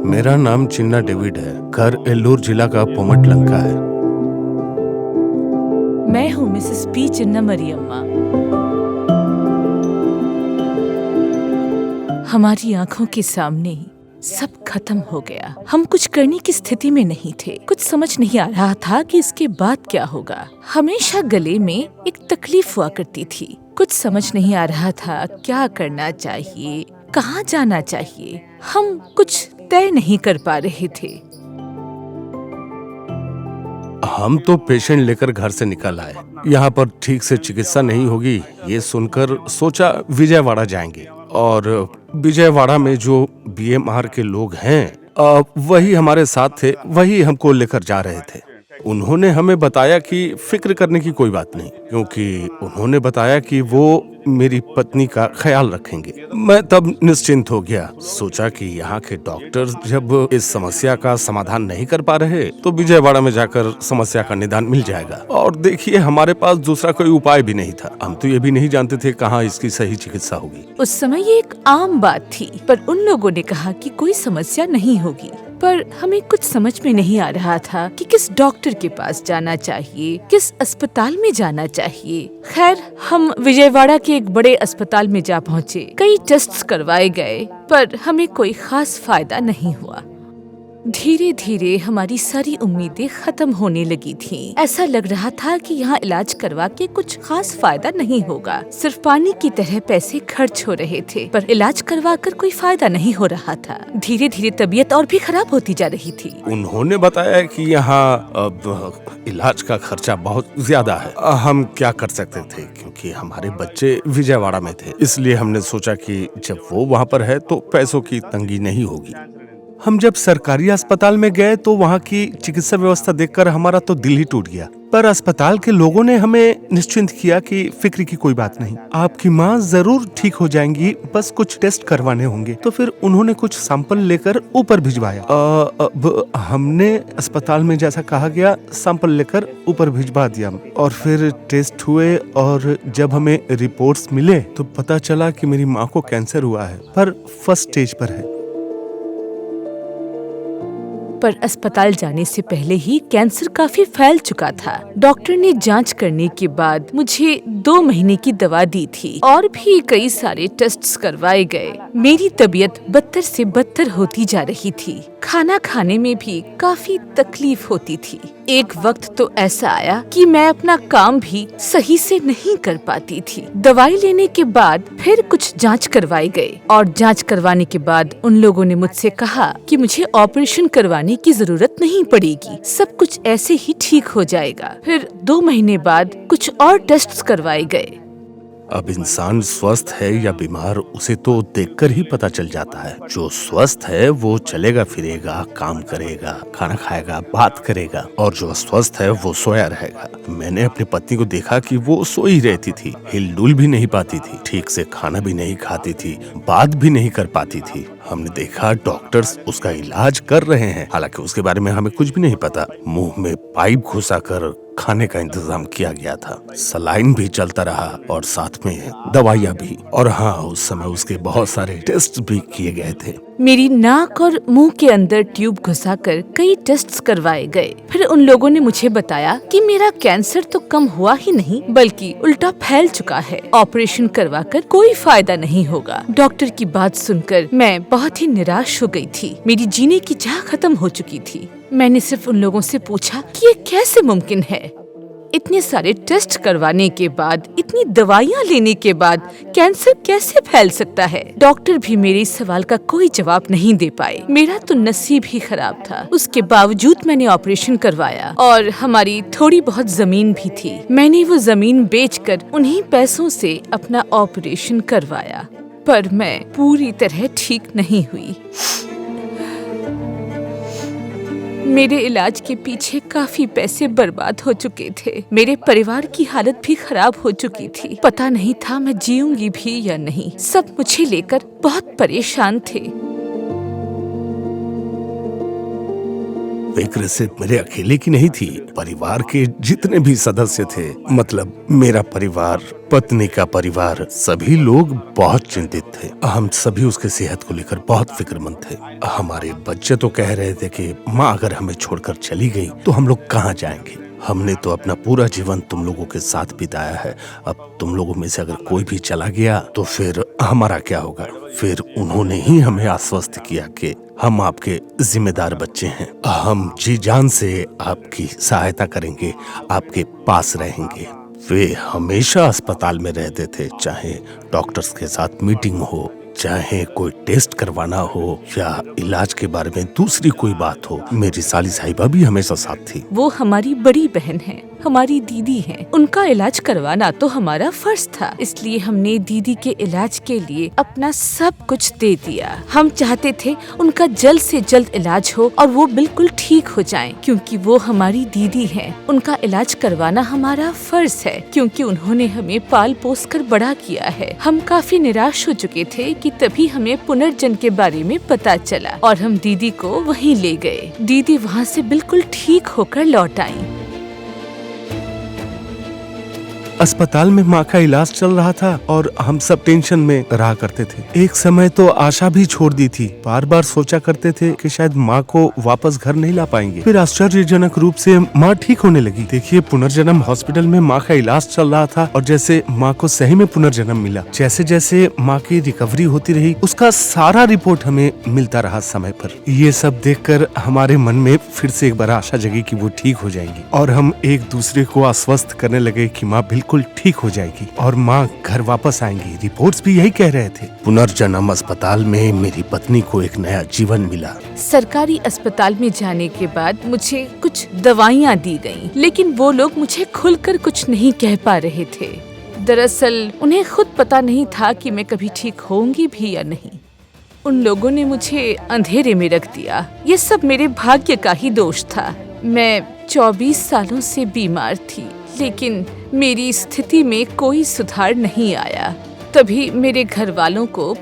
मेरा नाम चिन्ना डेविड है। घर एल्लूर जिला का पोमट लंका है। मैं हूँ मिसेस पी चिन्ना मरियम्मा। हमारी आंखों के सामने ही सब खत्म हो गया। हम कुछ करने की स्थिति में नहीं थे। कुछ समझ नहीं आ रहा था कि इसके बाद क्या होगा। हमेशा गले में एक तकलीफ हुआ करती थी। कुछ समझ नहीं आ रहा था क्या करना चाहिए, कहाँ जाना चाहिए। हम कुछ तय नहीं कर पा रहे थे। हम तो पेशेंट लेकर घर से निकल आए। यहाँ पर ठीक से चिकित्सा नहीं होगी ये सुनकर सोचा विजयवाड़ा जाएंगे। और विजयवाड़ा में जो बीएमआर के लोग हैं वही हमारे साथ थे, वही हमको लेकर जा रहे थे। उन्होंने हमें बताया कि फिक्र करने की कोई बात नहीं, क्योंकि उन्होंने बताया कि वो मेरी पत्नी का ख्याल रखेंगे। मैं तब निश्चिंत हो गया। सोचा कि यहाँ के डॉक्टर जब इस समस्या का समाधान नहीं कर पा रहे तो विजयवाड़ा में जाकर समस्या का निदान मिल जाएगा। और देखिए, हमारे पास दूसरा कोई उपाय भी नहीं था। हम तो ये भी नहीं जानते थे कहाँ इसकी सही चिकित्सा होगी। उस समय ये एक आम बात थी, पर उन लोगों ने कहा कि कोई समस्या नहीं होगी। पर हमें कुछ समझ में नहीं आ रहा था कि किस डॉक्टर के पास जाना चाहिए, किस अस्पताल में जाना चाहिए। खैर, हम विजयवाड़ा के एक बड़े अस्पताल में जा पहुँचे। कई टेस्ट्स करवाए गए, पर हमें कोई खास फायदा नहीं हुआ। धीरे धीरे हमारी सारी उम्मीदें खत्म होने लगी थीं। ऐसा लग रहा था कि यहाँ इलाज करवा के कुछ खास फायदा नहीं होगा। सिर्फ पानी की तरह पैसे खर्च हो रहे थे, पर इलाज करवा कर कोई फायदा नहीं हो रहा था। धीरे धीरे तबीयत और भी खराब होती जा रही थी। उन्होंने बताया कि यहाँ अब इलाज का खर्चा बहुत ज्यादा है। हम क्या कर सकते थे, क्योंकि हमारे बच्चे विजयवाड़ा में थे। इसलिए हमने सोचा कि जब वो वहाँ पर है तो पैसों की तंगी नहीं होगी। हम जब सरकारी अस्पताल में गए तो वहाँ की चिकित्सा व्यवस्था देखकर हमारा तो दिल ही टूट गया। पर अस्पताल के लोगों ने हमें निश्चिंत किया कि फिक्र की कोई बात नहीं, आपकी माँ जरूर ठीक हो जाएंगी, बस कुछ टेस्ट करवाने होंगे। तो फिर उन्होंने कुछ सैंपल लेकर ऊपर भिजवाया। अब हमने अस्पताल में जैसा कहा गया सैंपल लेकर ऊपर भिजवा दिया और फिर टेस्ट हुए। और जब हमें रिपोर्ट्स मिले तो पता चला कि मेरी माँ को कैंसर हुआ है, पर फर्स्ट स्टेज पर है। पर अस्पताल जाने से पहले ही कैंसर काफी फैल चुका था। डॉक्टर ने जांच करने के बाद मुझे 2 महीने की दवा दी थी और भी कई सारे टेस्ट्स करवाए गए। मेरी तबीयत बदतर से बदतर होती जा रही थी। खाना खाने में भी काफी तकलीफ होती थी। एक वक्त तो ऐसा आया कि मैं अपना काम भी सही से नहीं कर पाती थी। दवाई लेने के बाद फिर कुछ जांच करवाए गए और जांच करवाने के बाद उन लोगों ने मुझसे कहा कि मुझे ऑपरेशन करवाने की जरूरत नहीं पड़ेगी, सब कुछ ऐसे ही ठीक हो जाएगा। फिर 2 महीने बाद कुछ और टेस्ट्स करवाए गए। अब इंसान स्वस्थ है या बीमार उसे तो देखकर ही पता चल जाता है। जो स्वस्थ है वो चलेगा फिरेगा, काम करेगा, खाना खाएगा, बात करेगा, और जो अस्वस्थ है वो सोया रहेगा। मैंने अपनी पत्नी को देखा कि वो सोई रहती थी, हिलडुल भी नहीं पाती थी, ठीक से खाना भी नहीं खाती थी, बात भी नहीं कर पाती थी। हमने देखा डॉक्टर्स उसका इलाज कर रहे हैं, हालांकि उसके बारे में हमें कुछ भी नहीं पता। मुंह में पाइप घुसाकर खाने का इंतजाम किया गया था, सलाइन भी चलता रहा और साथ में दवाइयाँ भी। और हाँ, उस समय उसके बहुत सारे टेस्ट भी किए गए थे। मेरी नाक और मुंह के अंदर ट्यूब घुसाकर कई टेस्ट्स करवाए गए। फिर उन लोगों ने मुझे बताया कि मेरा कैंसर तो कम हुआ ही नहीं बल्कि उल्टा फैल चुका है। ऑपरेशन करवाकर कोई फायदा नहीं होगा। डॉक्टर की बात सुनकर मैं बहुत ही निराश हो गई थी। मेरी जीने की चाह खत्म हो चुकी थी। मैंने सिर्फ उन लोगों से पूछा कि ये कैसे मुमकिन है। इतने सारे टेस्ट करवाने के बाद, इतनी दवाइयाँ लेने के बाद कैंसर कैसे फैल सकता है। डॉक्टर भी मेरे इस सवाल का कोई जवाब नहीं दे पाए। मेरा तो नसीब ही खराब था। उसके बावजूद मैंने ऑपरेशन करवाया और हमारी थोड़ी बहुत जमीन भी थी। मैंने वो जमीन बेचकर उन्हीं पैसों से अपना ऑपरेशन करवाया, पर मैं पूरी तरह ठीक नहीं हुई। मेरे इलाज के पीछे काफी पैसे बर्बाद हो चुके थे। मेरे परिवार की हालत भी खराब हो चुकी थी। पता नहीं था मैं जीऊंगी भी या नहीं। सब मुझे लेकर बहुत परेशान थे। फिक्र सिर्फ मेरे अकेले की नहीं थी, परिवार के जितने भी सदस्य थे, मतलब मेरा परिवार, पत्नी का परिवार, सभी लोग बहुत चिंतित थे। हम सभी उसके सेहत को लेकर बहुत फिक्रमंद थे। हमारे बच्चे तो कह रहे थे कि माँ अगर हमें छोड़कर चली गई तो हम लोग कहाँ जाएंगे। हमने तो अपना पूरा जीवन तुम लोगों के साथ बिताया है, अब तुम लोगों में से अगर कोई भी चला गया तो फिर हमारा क्या होगा। फिर उन्होंने ही हमें आश्वस्त किया कि हम आपके जिम्मेदार बच्चे हैं, हम जी जान से आपकी सहायता करेंगे, आपके पास रहेंगे। वे हमेशा अस्पताल में रहते थे, चाहे डॉक्टर्स के साथ मीटिंग हो, चाहे कोई टेस्ट करवाना हो या इलाज के बारे में दूसरी कोई बात हो। मेरी साली साहिबा भी हमेशा साथ थी। वो हमारी बड़ी बहन है, हमारी दीदी है, उनका इलाज करवाना तो हमारा फर्ज था, इसलिए हमने दीदी के इलाज के लिए अपना सब कुछ दे दिया। हम चाहते थे उनका जल्द से जल्द इलाज हो और वो बिल्कुल ठीक हो जाएं, क्योंकि वो हमारी दीदी है। उनका इलाज करवाना हमारा फर्ज है, क्योंकि उन्होंने हमें पाल पोस कर बड़ा किया है। हम काफी निराश हो चुके थे कि तभी हमें पुनर्जन्म के बारे में पता चला और हम दीदी को वहीं ले गए। दीदी वहाँ से बिल्कुल ठीक होकर लौट आई। अस्पताल में माँ का इलाज चल रहा था और हम सब टेंशन में रहा करते थे। एक समय तो आशा भी छोड़ दी थी, बार बार सोचा करते थे कि शायद माँ को वापस घर नहीं ला पाएंगे। फिर आश्चर्यजनक रूप से माँ ठीक होने लगी। देखिए, पुनर्जन्म हॉस्पिटल में माँ का इलाज चल रहा था और जैसे माँ को सही में पुनर्जन्म मिला। जैसे जैसे माँ की रिकवरी होती रही, उसका सारा रिपोर्ट हमें मिलता रहा समय पर। ये सब देखकर हमारे मन में फिर से एक बार आशा जगी कि वो ठीक हो जाएंगी और हम एक दूसरे को आश्वस्त करने लगे कि माँ बिल्कुल ठीक हो जाएगी और माँ घर वापस आएंगी। रिपोर्ट्स भी यही कह रहे थे। पुनर्जन्म अस्पताल में मेरी पत्नी को एक नया जीवन मिला। सरकारी अस्पताल में जाने के बाद मुझे कुछ दवाइयाँ दी गईं, लेकिन वो लोग मुझे खुलकर कुछ नहीं कह पा रहे थे। दरअसल उन्हें खुद पता नहीं था कि मैं कभी ठीक होंगी भी या नहीं। उन लोगों ने मुझे अंधेरे में रख दिया। ये सब मेरे भाग्य का ही दोष था। मैं 24 सालों से बीमार थी, लेकिन मेरी स्थिति में कोई सुधार नहीं आया। तभी मेरे घर वालों को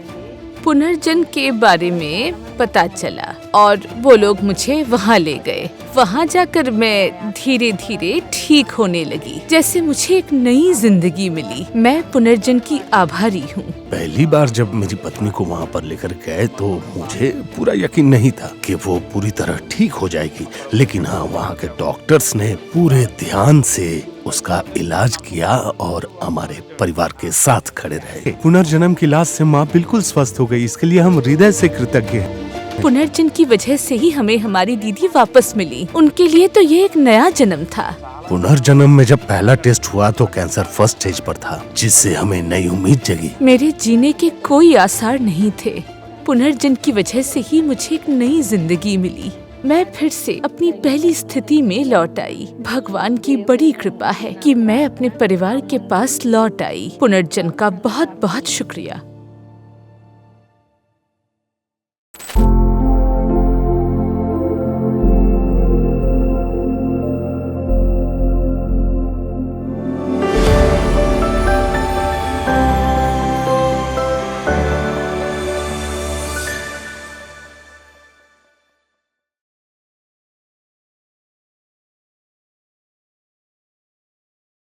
पुनर्जन्म के बारे में पता चला और वो लोग मुझे वहाँ ले गए। वहाँ जाकर मैं धीरे धीरे ठीक होने लगी, जैसे मुझे एक नई जिंदगी मिली। मैं पुनर्जन्म की आभारी हूँ। पहली बार जब मेरी पत्नी को वहाँ पर लेकर गए तो मुझे पूरा यकीन नहीं था कि वो पूरी तरह ठीक हो जाएगी, लेकिन हाँ, वहाँ के डॉक्टर्स ने पूरे ध्यान से उसका इलाज किया और हमारे परिवार के साथ खड़े रहे। पुनर्जन्म के इलाज से माँ बिल्कुल स्वस्थ हो गई, इसके लिए हम हृदय से कृतज्ञ हैं। पुनर्जन्म की वजह से ही हमें हमारी दीदी वापस मिली। उनके लिए तो ये एक नया जन्म था। पुनर्जन्म में जब पहला टेस्ट हुआ तो कैंसर फर्स्ट स्टेज पर था, जिससे हमें नई उम्मीद जगी। मेरे जीने के कोई आसार नहीं थे। पुनर्जन्म की वजह से ही मुझे एक नई जिंदगी मिली। मैं फिर से अपनी पहली स्थिति में लौट आई। भगवान की बड़ी कृपा है कि मैं अपने परिवार के पास लौट आई। पुनर्जन्म का बहुत बहुत शुक्रिया।